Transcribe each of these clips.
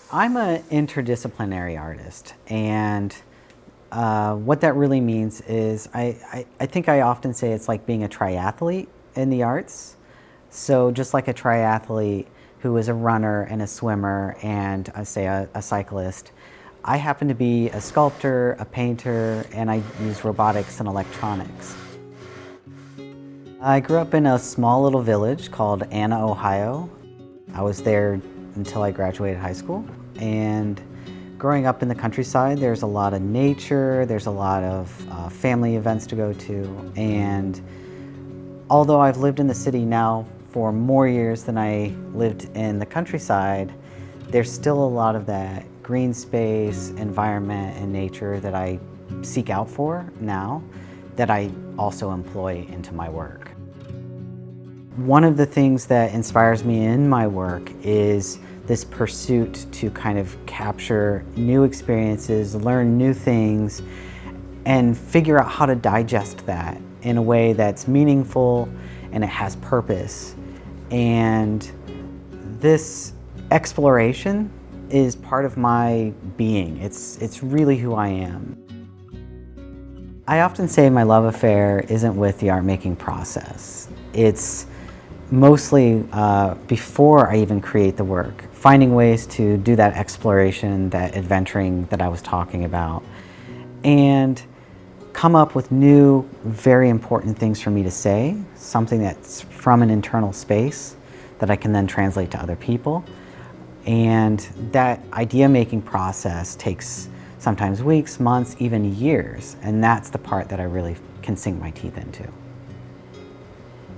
I'm an interdisciplinary artist, and what that really means is I think I often say it's like being a triathlete in the arts. So just like a triathlete who is a runner and a swimmer and say a cyclist, I happen to be a sculptor, a painter, and I use robotics and electronics. I grew up in a small little village called Anna, Ohio. I was there until I graduated high school. And growing up in the countryside, there's a lot of nature, there's a lot of family events to go to. And although I've lived in the city now for more years than I lived in the countryside, there's still a lot of that green space, environment, and nature that I seek out for now that I also employ into my work. One of the things that inspires me in my work is this pursuit to kind of capture new experiences, learn new things, and figure out how to digest that in a way that's meaningful and it has purpose. And this exploration is part of my being. It's really who I am. I often say my love affair isn't with the art making process. It's mostly before I even create the work, finding ways to do that exploration, that adventuring that I was talking about, and come up with new, very important things for me to say, something that's from an internal space that I can then translate to other people. And that idea-making process takes sometimes weeks, months, even years, and that's the part that I really can sink my teeth into.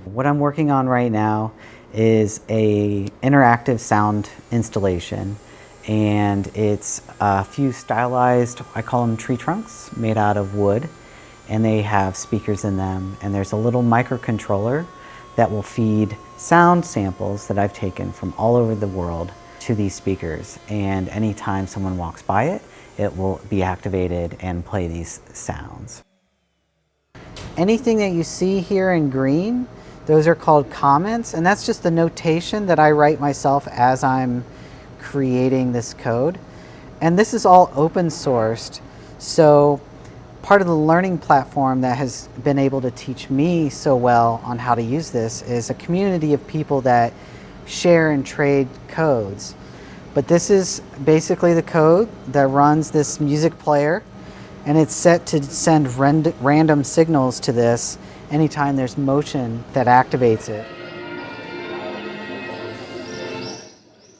What I'm working on right now is a interactive sound installation, and it's a few stylized, I call them tree trunks, made out of wood, and they have speakers in them, and there's a little microcontroller that will feed sound samples that I've taken from all over the world to these speakers, and anytime someone walks by it, it will be activated and play these sounds. Anything that you see here in green, those are called comments, and that's just the notation that I write myself as I'm creating this code. And this is all open sourced, so part of the learning platform that has been able to teach me so well on how to use this is a community of people that share and trade codes. But this is basically the code that runs this music player, and it's set to send random signals to this anytime there's motion that activates it.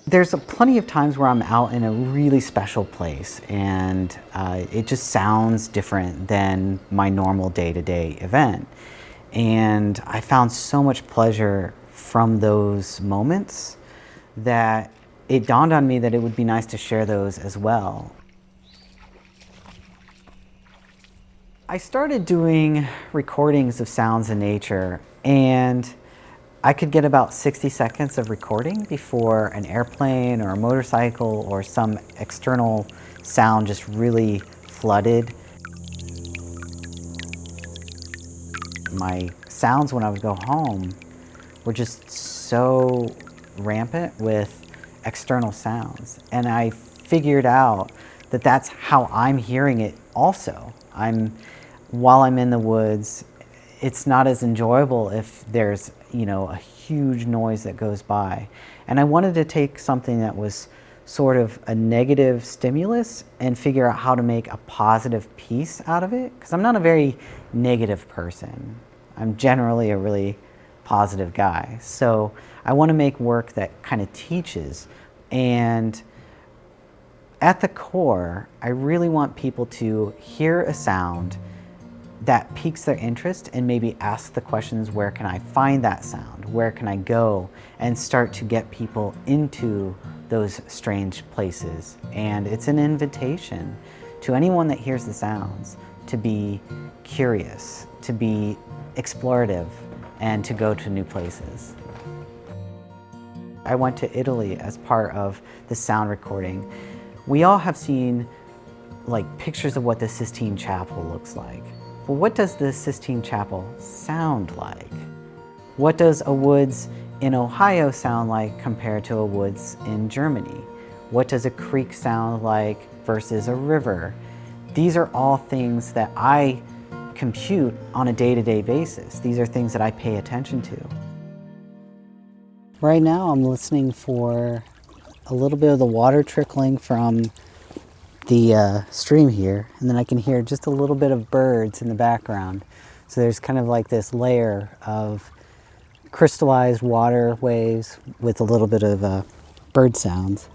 There's plenty of times where I'm out in a really special place and it just sounds different than my normal day-to-day event. And I found so much pleasure from those moments that it dawned on me that it would be nice to share those as well. I started doing recordings of sounds in nature, and I could get about 60 seconds of recording before an airplane or a motorcycle or some external sound just really flooded. My sounds when I would go home were just so rampant with external sounds, and I figured out that that's how I'm hearing it also. While I'm in the woods, it's not as enjoyable if there's, a huge noise that goes by. And I wanted to take something that was sort of a negative stimulus and figure out how to make a positive piece out of it, because I'm not a very negative person. I'm generally a really positive guy. So I want to make work that kind of teaches, and at the core, I really want people to hear a sound that piques their interest and maybe ask the questions, where can I find that sound? Where can I go? And start to get people into those strange places. And it's an invitation to anyone that hears the sounds to be curious, to be explorative, and to go to new places. I went to Italy as part of the sound recording. We all have seen pictures of what the Sistine Chapel looks like. Well, what does the Sistine Chapel sound like? What does a woods in Ohio sound like compared to a woods in Germany? What does a creek sound like versus a river? These are all things that I compute on a day-to-day basis. These are things that I pay attention to. Right now I'm listening for a little bit of the water trickling from the stream here, and then I can hear just a little bit of birds in the background. So there's kind of like this layer of crystallized water waves with a little bit of bird sounds.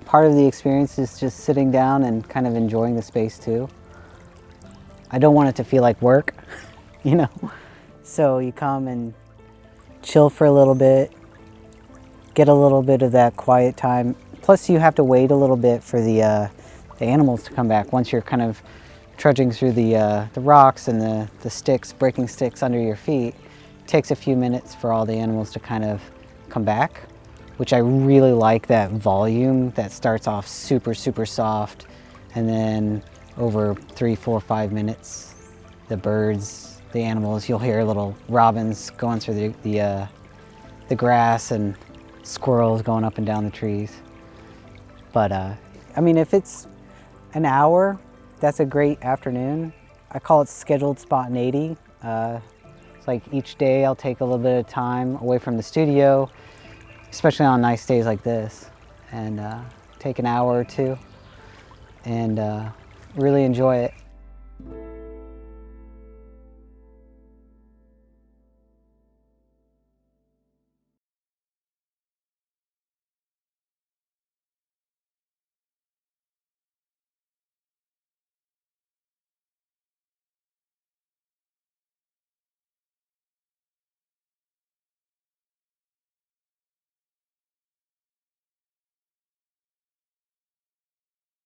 Part of the experience is just sitting down and kind of enjoying the space too. I don't want it to feel like work, you know? So you come and chill for a little bit, get a little bit of that quiet time. Plus you have to wait a little bit for the animals to come back. Once you're kind of trudging through the rocks and the sticks, breaking sticks under your feet, it takes a few minutes for all the animals to kind of come back, which I really like that volume that starts off super, super soft, and then over 3, 4, 5 minutes, the birds, the animals, you'll hear little robins going through the grass and squirrels going up and down the trees. But I mean, if it's an hour, that's a great afternoon. I call it scheduled spontaneity. It's like each day I'll take a little bit of time away from the studio, especially on nice days like this, and take an hour or two and really enjoy it.